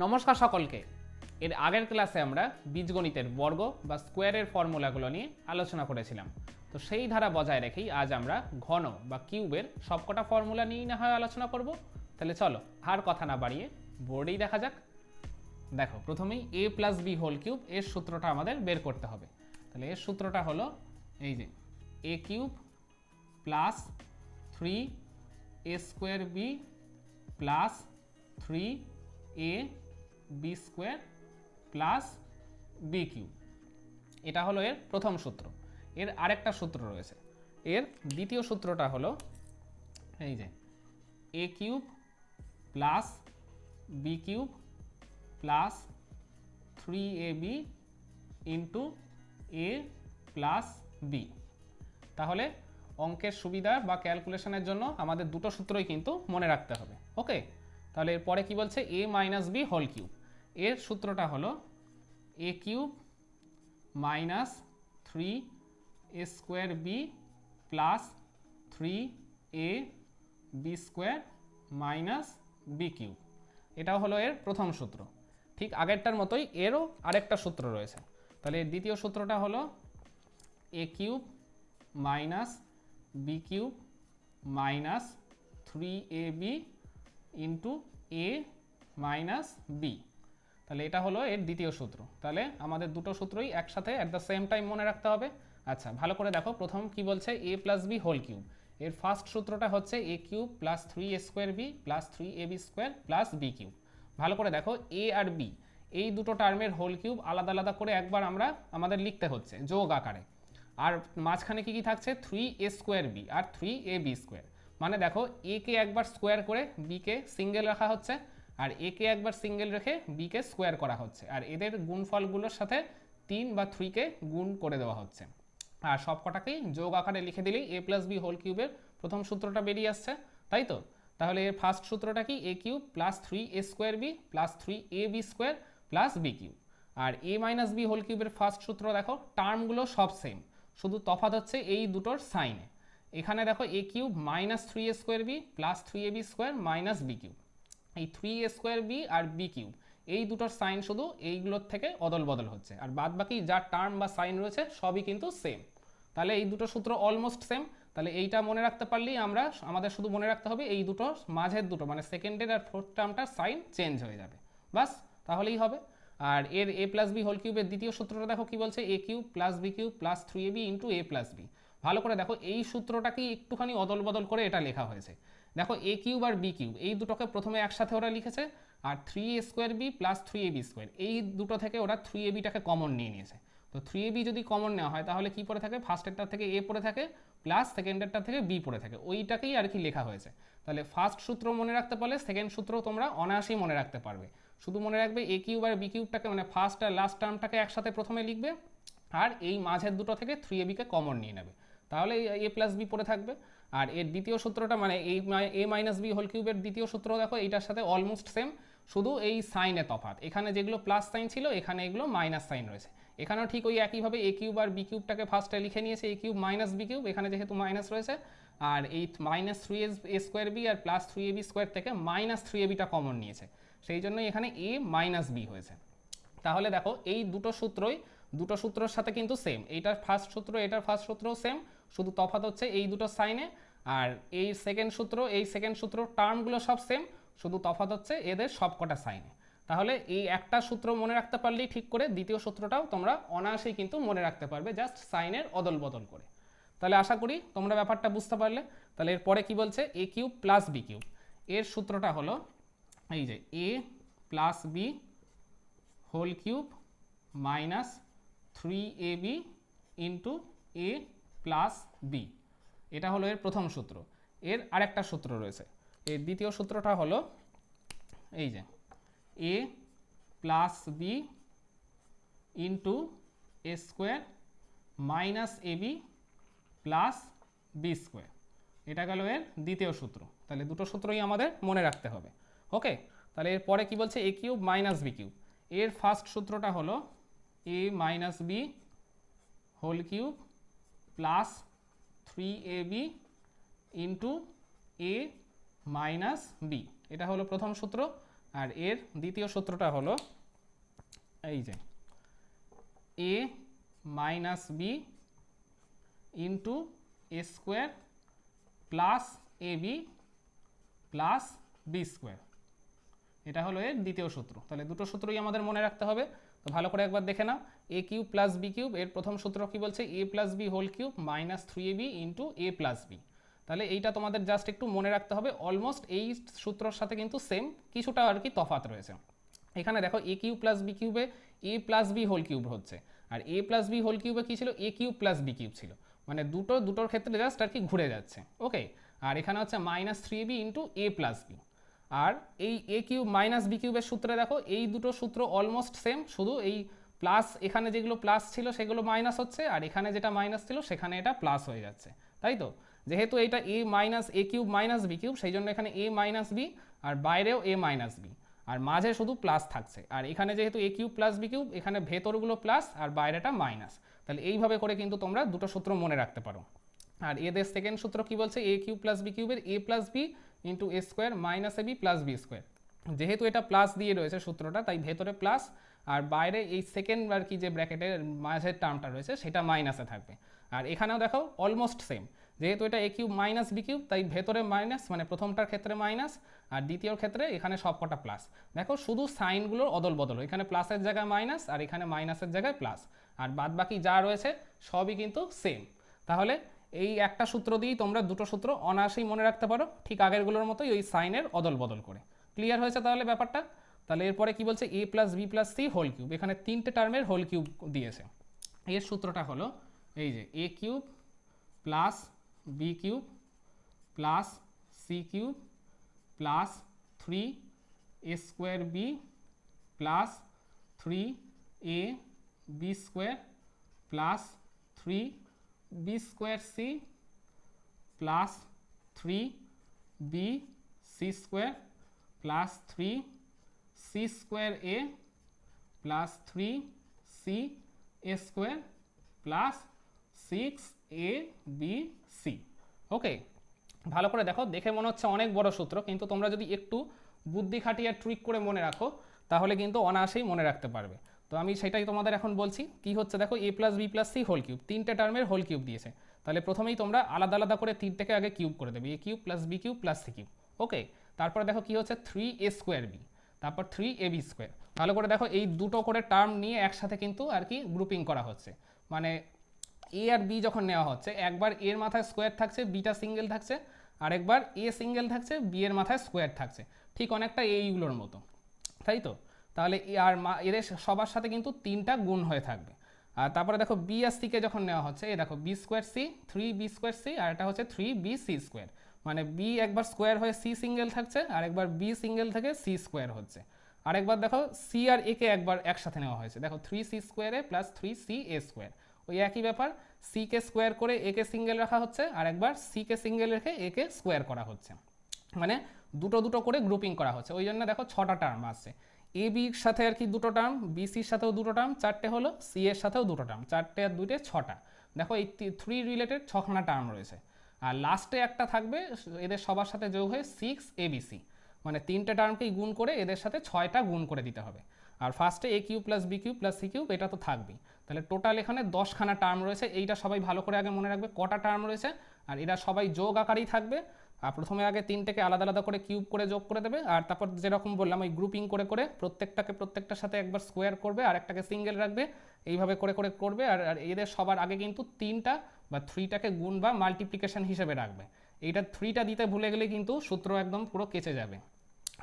নমস্কার সকলকে। এর আগের ক্লাসে আমরা বীজগণিতের বর্গ বা স্কোয়ারের ফর্মুলাগুলো নিয়ে আলোচনা করেছিলাম। তো সেই ধারা বজায় রেখেই আজ আমরা ঘন বা কিউবের সবকটা ফর্মুলা নিয়েই না হয় আলোচনা করব। তাহলে চলো আর কথা না বাড়িয়ে বোর্ডেই দেখা যাক। দেখো, প্রথমেই a plus B whole cube এর সূত্রটা আমাদের বের করতে হবে। তাহলে এর সূত্রটা হলো এই যে a cube plus 3a square B plus 3a B square plus B cube. এটা হলো এর প্রথম সূত্র। এর আরেকটা সূত্র রয়েছে। এর দ্বিতীয় সূত্রটা হলো এই যে এ cube plus B cube plus 3ab into এ প্লাস বি। তাহলে অঙ্কের সুবিধা বা ক্যালকুলেশনের জন্য আমাদের দুটো সূত্রই কিন্তু মনে রাখতে হবে। ওকে, তাহলে এরপরে কি বলছে a minus b whole cube. এর সূত্রটা হলো a cube minus 3a square B plus 3a B square minus b cube. এটাও হলো এর প্রথম সূত্র। ঠিক আগেরটার মতোই এরও আরেকটা সূত্র রয়েছে। তাহলে এর দ্বিতীয় সূত্রটা হলো a cube minus b cube minus 3ab into a minus b. তাহলে এটা হলো এর দ্বিতীয় সূত্র। তাহলে আমাদের দুটো সূত্রই একসাথে অ্যাট দ্য সেম টাইম মনে রাখতে হবে। আচ্ছা, ভালো করে দেখো, প্রথম কি বলছে a plus B whole cube. এর ফার্স্ট সূত্রটা হচ্ছে a cube plus 3a square B plus 3ab square plus B cube. ভালো করে দেখো, এ আর বি এই দুটো টার্মের হোল কিউব আলাদা আলাদা করে একবার আমাদের লিখতে হচ্ছে যোগ আকারে। আর মাঝখানে কি কি থাকছে, 3a স্কোয়ার বি আর 3ab স্কোয়ার। মানে দেখো, এ কে একবার স্কোয়ার করে বি কে সিঙ্গেল রাখা হচ্ছে, আর এ কে একবার সিঙ্গেল রেখে বি কে স্কোয়ার করা হচ্ছে, আর এদের গুণফলগুলোর সাথে 3 বা 3 কে গুণ করে দেওয়া হচ্ছে। আর সব কটাকেই যোগ আকারে লিখে দিলেই a প্লাস বি হোল কিউবের প্রথম সূত্রটা বেরিয়ে আসছে, তাই তো? তাহলে এর ফার্স্ট সূত্রটা কি, a cube plus 3a square B plus 3ab square plus B cube. আর a মাইনাস বি হোল কিউবের ফার্স্ট সূত্র দেখো, টার্মগুলো সব সেম, শুধু তফাৎ হচ্ছে এই দুটোর সাইনে। এখানে দেখো এ cube minus 3a square B plus 3ab square minus b cube. এই 3a স্কোয়ার বি আর বি কিউব এই দুটোর সাইন শুধু এইগুলোর থেকে অদল বদল হচ্ছে, আর বাদ বাকি যা টার্ম বা সাইন রয়েছে সবই কিন্তু সেম। তাহলে এই দুটো সূত্র অলমোস্ট সেম। তাহলে এইটা মনে রাখতে পারলেই আমাদের শুধু মনে রাখতে হবে এই দুটো মাঝের দুটো মানে সেকেন্ডের আর ফোর্থ টার্মটার সাইন চেঞ্জ হয়ে যাবে, বাস তাহলেই হবে। আর এর এ প্লাস বি হোল কিউবের দ্বিতীয় সূত্রটা দেখো কি বলছে, a cube plus B cube plus 3ab into A plus b. ভালো করে দেখো, এই সূত্রটাকেই একটুখানি অদল বদল করে এটা লেখা হয়েছে। দেখো, এ কিউব আর বি কিউব এই দুটোকে প্রথমে একসাথে ওরা লিখেছে, আর 3a square B plus 3ab square এই দুটো থেকে ওরা 3abটাকে কমন নিয়ে নিয়েছে। তো 3ab যদি কমন নেওয়া হয় তাহলে কি পড়ে থাকে, ফার্স্টেরটার থেকে এ পড়ে থাকে প্লাস সেকেন্ডেরটা থেকে বি পড়ে থাকে, ওইটাকেই আর কি লেখা হয়েছে। তাহলে ফার্স্ট সূত্র মনে রাখতে পারলে সেকেন্ড সূত্র তোমরা অনায়াসেই মনে রাখতে পারবে। শুধু মনে রাখবে এ কিউব আর বি কিউবটাকে মানে ফার্স্ট আর লাস্ট টার্মটাকে একসাথে প্রথমে লিখবে, আর এই মাঝের দুটো থেকে 3abকে কমন নিয়ে নেবে, তাহলে এ প্লাস বি পড়ে থাকবে। আর এর দ্বিতীয় সূত্রটা মানে এই এ মাইনাস বি হোল কিউবের দ্বিতীয় সূত্র দেখো, এইটার সাথে অলমোস্ট সেম, শুধু এই সাইনে তফাৎ। এখানে যেগুলো প্লাস সাইন ছিল এখানে এগুলো মাইনাস সাইন রয়েছে। এখানেও ঠিক ওই একইভাবে এ কিউব আর বি কিউবটাকে ফার্স্টে লিখে নিয়েছে এ কিউব মাইনাস বি কিউব, এখানে যেহেতু মাইনাস রয়েছে। আর এই মাইনাস 3a স্কোয়ার বি আর প্লাস 3ab স্কোয়ার থেকে মাইনাস 3abটা কমন নিয়েছে, সেই জন্যই এখানে এ মাইনাস বি হয়েছে। তাহলে দেখো, এই দুটো সূত্রের সাথে কিন্তু সেম, এইটার ফার্স্ট সূত্র এটার ফার্স্ট সূত্রও সেম, শুধু তফাৎ হচ্ছে এই দুটো সাইনে। আর এই সেকেন্ড সূত্র টার্মগুলো সব সেম, শুধু তফাৎ হচ্ছে এদের সবকটা সাইনে। তাহলে এই একটা সূত্র মনে রাখতে পারলেই ঠিক করে দ্বিতীয় সূত্রটাও তোমরা অনায়াসেই কিন্তু মনে রাখতে পারবে, জাস্ট সাইনের অদল বদল করে। তাহলে আশা করি তোমরা ব্যাপারটা বুঝতে পারলে। তাহলে এরপরে কি বলছে, a cube plus B cube. এর সূত্রটা হলো এই যে a plus B whole cube minus 3ab into A plus b. এটা হলো এর প্রথম সূত্র। এর আরেকটা সূত্র রয়েছে। এর দ্বিতীয় সূত্রটা হলো এই যে a plus b into A square minus ab plus B square. এটা গেল এর দ্বিতীয় সূত্র। তাহলে দুটো সূত্রই আমাদের মনে রাখতে হবে। ওকে, তাহলে এরপরে কি বলছে, a cube minus b cube. এর ফার্স্ট সূত্রটা হলো a minus b whole cube plus 3ab into a minus b. এটা হলো প্রথম সূত্র। আর এর দ্বিতীয় সূত্রটা হলো এই যে a minus B into A square plus A B plus B square. এটা হলো এর দ্বিতীয় সূত্র। তাহলে দুটো সূত্রই আমাদের মনে রাখতে হবে। তো ভালো করে একবার দেখে নাও, a cube plus B cube, এর প্রথম সূত্র কি বলছে, a plus B whole cube minus 3ab into A plus B. তাহলে এইটা তোমাদের জাস্ট একটু মনে রাখতে হবে। অলমোস্ট এই সূত্রর সাথে কিন্তু সেম, কিছুটা আর কি তফাৎ রয়েছে। এখানে দেখো এ কিউব প্লাস বি কিউবে এ প্লাস বি হোল কিউব হচ্ছে, আর এ প্লাস বি হোল কিউবে কী ছিল, এ কিউব প্লাস বি কিউব ছিল, মানে দুটোর ক্ষেত্রে জাস্ট আর কি ঘুরে যাচ্ছে। ওকে, আর এখানে হচ্ছে মাইনাস 3ab ইন্টু এ প্লাস বি। আর এই এ কিউব মাইনাস বি কিউবের সূত্রে দেখো এই দুটো সূত্র অলমোস্ট সেম, শুধু এই প্লাস এখানে যেগুলো প্লাস ছিল সেগুলো মাইনাস হচ্ছে, আর এখানে যেটা মাইনাস ছিল সেখানে এটা প্লাস হয়ে যাচ্ছে, তাই তো। যেহেতু এটা এ মাইনাস এ কিউব মাইনাস বি কিউব, সেই জন্য এখানে এ মাইনাস বি, আর বাইরেও এ মাইনাস বি, আর মাঝে শুধু প্লাস থাকছে। আর এখানে যেহেতু এ কিউব প্লাস বি কিউব, এখানে ভেতরগুলো প্লাস আর বাইরেটা মাইনাস। তাহলে এইভাবে করে কিন্তু তোমরা দুটো সূত্র মনে রাখতে পারো। আর এদের সেকেন্ড সূত্র কি বলছে, এ কিউব প্লাস বি কিউবের এ plus b into A square minus a B plus B square. যেহেতু এটা প্লাস দিয়ে রয়েছে সূত্রটা, তাই ভেতরে প্লাস আর বাইরে এই সেকেন্ড আর কি যে ব্র্যাকেটের মাঝের টার্মটা রয়েছে সেটা মাইনাসে থাকবে। আর এখানেও দেখো অলমোস্ট সেম, যেহেতু এটা এ কিউব মাইনাস বি কিউব, তাই ভেতরে মাইনাস, মানে প্রথমটার ক্ষেত্রে মাইনাস আর দ্বিতীয় ক্ষেত্রে এখানে সবকটা প্লাস। দেখো শুধু সাইনগুলোর অদল বদল, এখানে প্লাসের জায়গায় মাইনাস আর এখানে মাইনাসের জায়গায় প্লাস, আর বাদ বাকি যা রয়েছে সবই কিন্তু সেম। তাহলে এই একটা সূত্র দিয়েই তোমরা দুটো সূত্র অনায়াসেই মনে রাখতে পারো, ঠিক আগেরগুলোর মতোই ওই সাইনের অদল বদল করে। ক্লিয়ার হয়েছে তাহলে ব্যাপারটা? তাহলে এরপরে কি বলছে, a plus b plus c whole cube, এখানে তিনটে টার্মের হোল কিউব দিয়েছে। এর সূত্রটা হলো এই যে এ cube plus B cube plus c cube plus 3 a square B plus 3 a b square plus 3 b square c plus 3 b c square plus 3 c square a plus 3 c a square plus 6 a b c. Okay, ভালো করে দেখো, দেখে মনে হচ্ছে অনেক বড় সূত্র, কিন্তু তোমরা যদি একটু বুদ্ধি খাটিয়ে ট্রিক করে মনে রাখো তাহলে কিন্তু অনায়াসেই মনে রাখতে পারবে। তো আমি সেটাই তোমাদের এখন বলছি। কি হচ্ছে দেখো, a plus b plus c whole cube, তিনটে টার্মের হোল কিউব দিয়েছে। তাহলে প্রথমেই তোমরা আলাদা আলাদা করে তিনটেকে আগে কিউব করে দেবে, a cube plus B cube plus c cube. Okay, তারপরে দেখো কি হচ্ছে 3 এ স্কোয়ার বি, তারপর 3 এ বি স্কোয়ার। ভালো করে দেখো, এই দুটো করে টার্ম নিয়ে একসাথে কিন্তু আর কি গ্রুপিং করা হচ্ছে। মানে এ আর বি যখন নেওয়া হচ্ছে, একবার এর মাথায় স্কোয়ার থাকছে, বিটা সিঙ্গেল থাকছে, আরেকবার এ সিঙ্গেল থাকছে, বি এর মাথায় স্কোয়ার থাকছে, ঠিক অনেকটা এইগুলোর মতো, তাই তো। তাহলে আর এদের সবার সাথে কিন্তু তিনটা গুণ হয়ে থাকবে। আর তারপরে দেখো বি আর সিকে যখন নেওয়া হচ্ছে, এই দেখো b square c, 3 b square c, আর এটা হচ্ছে 3 বি সি স্কোয়ার। মানে বি একবার স্কোয়ার হয়ে সি সিঙ্গেল থাকছে, আর একবার বি সিঙ্গেল থেকে সি স্কোয়ার হচ্ছে। আরেকবার দেখো সি আর এ কে একবার একসাথে নেওয়া হয়েছে, দেখো 3 c square a plus 3 c a square. ওই একই ব্যাপার, সি কে স্কোয়ার করে এ কে সিঙ্গেল রাখা হচ্ছে, আর একবার সি কে সিঙ্গেল রেখে এ কে স্কোয়ার করা হচ্ছে। মানে দুটো দুটো করে গ্রুপিং করা হচ্ছে, ওই জন্য দেখো 6টা টার্ম আসছে। এ বির সাথে আর কি দুটো টার্ম, বি সির সাথেও দুটো টার্ম, 4টে হলো, সি এর সাথেও দুটো টার্ম, 4টে আর 2টে 6টা। দেখো এই 3 রিলেটেড 6খানা টার্ম রয়েছে। আর লাস্টে একটা থাকবে এদের সবার সাথে যোগ হয়ে 6 এবিসি, মানে তিনটে টার্মকেই গুণ করে এদের সাথে 6টা গুণ করে দিতে হবে। আর ফার্স্টে a cube plus B cube plus c cube, এটা তো থাকবেই। তাহলে টোটাল এখানে 10খানা টার্ম রয়েছে। এইটা সবাই ভালো করে আগে মনে রাখবে কটা টার্ম রয়েছে, আর এরা সবাই যোগ আকারেই থাকবে। আর প্রথমে আগে তিনটেকে আলাদা আলাদা করে কিউব করে যোগ করে দেবে, আর তারপর যেরকম বললাম ওই গ্রুপিং করে করে প্রত্যেকটার সাথে একবার স্কোয়ার করবে, আর একটাকে সিঙ্গেল রাখবে, এইভাবে করে করে করবে। আর এদের সবার আগে কিন্তু 3টা বা 3টাকে গুণ বা মাল্টিপ্লিকেশন হিসেবে রাখবে। এইটা 3টা দিতে ভুলে গেলে কিন্তু সূত্র একদম পুরো কেচে যাবে।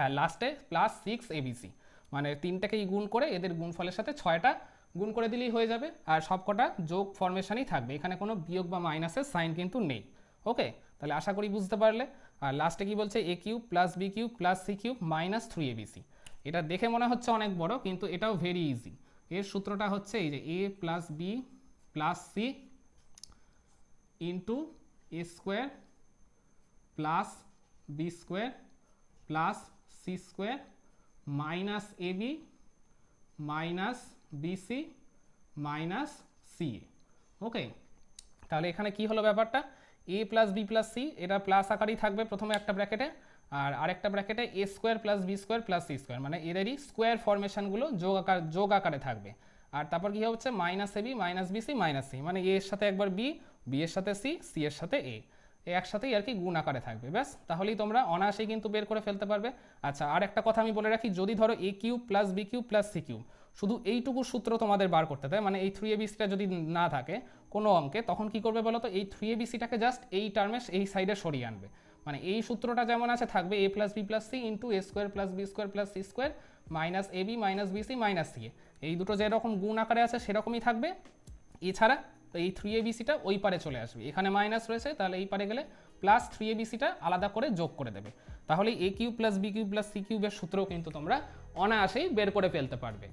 আর লাস্টে প্লাস 6 এবিসি, মানে তিনটাকেই গুণ করে এদের গুণফলের সাথে 6টা গুণ করে দিলেই হয়ে যাবে। আর সবকটা যোগ ফরমেশনই থাকবে, এখানে কোনো বিয়োগ বা মাইনাসের সাইন কিন্তু নেই। ওকে, তাহলে আশা করি বুঝতে পারলে। আর লাস্টে কি বলছে, a cube plus B cube plus c cube minus 3 abc. এটা দেখে মনে হচ্ছে অনেক বড়, কিন্তু এটাও ভেরি ইজি। এর সূত্রটা হচ্ছে এই যে a plus b plus c into A square plus B square plus c square minus a b minus bc minus c a. Okay, তাহলে এখানে কি হলো ব্যাপারটা, a plus b plus c, এটা প্লাস আকারেই থাকবে প্রথমে একটা ব্র্যাকেটে, আর আরেকটা ব্র্যাকেটে a square plus B square plus c square, মানে এদেরই স্কোয়ার ফরমেশনগুলো যোগ আকারে থাকবে। আর তারপর কী হচ্ছে minus a b minus b c minus c, মানে এ এর সাথে একবার বি, বি এর সাথে সি, সি এর সাথে এ, একসাথেই আর কি গুণ আকারে থাকবে। ব্যাস, তাহলেই তোমরা অনায়াসেই কিন্তু বের করে ফেলতে পারবে। আচ্ছা, আর একটা কথা আমি বলে রাখি, যদি ধরো a cube plus B cube plus c cube শুধু এইটুকু সূত্র তোমাদের বার করতে দেয়, মানে এই 3abcটা যদি না থাকে কোনো অঙ্কে, তখন কি করবে বলো তো, এই 3abcটাকে জাস্ট এই টার্মে এই সাইডে সরিয়ে আনবে। মানে এই সূত্রটা যেমন আছে থাকবে a plus b plus c into A square plus B square plus c square minus a b minus b c minus c a, এই দুটো যেরকম গুণ আকারে আছে সেরকমই থাকবে। এছাড়া এই 3abcটা ওই পারে চলে আসবে, এখানে মাইনাস রয়েছে তাহলে এই পারে গেলে প্লাস 3abcটা আলাদা করে যোগ করে দেবে, তাহলে a cube plus B cube plus c কিউবের সূত্রও কিন্তু তোমরা অনায়াসেই বের করে ফেলতে পারবে।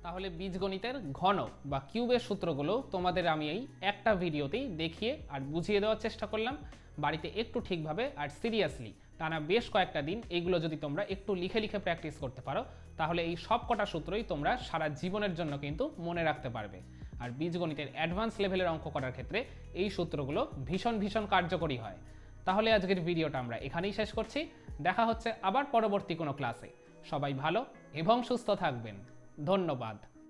তাহলে বীজগণিতের ঘন বা কিউবের সূত্রগুলো তোমাদের আমি এই একটা ভিডিওতেই দেখিয়ে আর বুঝিয়ে দেওয়ার চেষ্টা করলাম। বাড়িতে একটু ঠিকভাবে আর সিরিয়াসলি টানা বেশ কয়েকটা দিন এইগুলো যদি তোমরা একটু লিখে লিখে প্র্যাকটিস করতে পারো, তাহলে এই সব কটা সূত্রই তোমরা সারা জীবনের জন্য কিন্তু মনে রাখতে পারবে। আর বীজগণিতের অ্যাডভান্স লেভেলের অঙ্ক করার ক্ষেত্রে এই সূত্রগুলো ভীষণ ভীষণ কার্যকরী হয়। তাহলে আজকের ভিডিওটা আমরা এখানেই শেষ করছি। দেখা হচ্ছে আবার পরবর্তী কোনো ক্লাসে। সবাই ভালো এবং সুস্থ থাকবেন। ধন্যবাদ।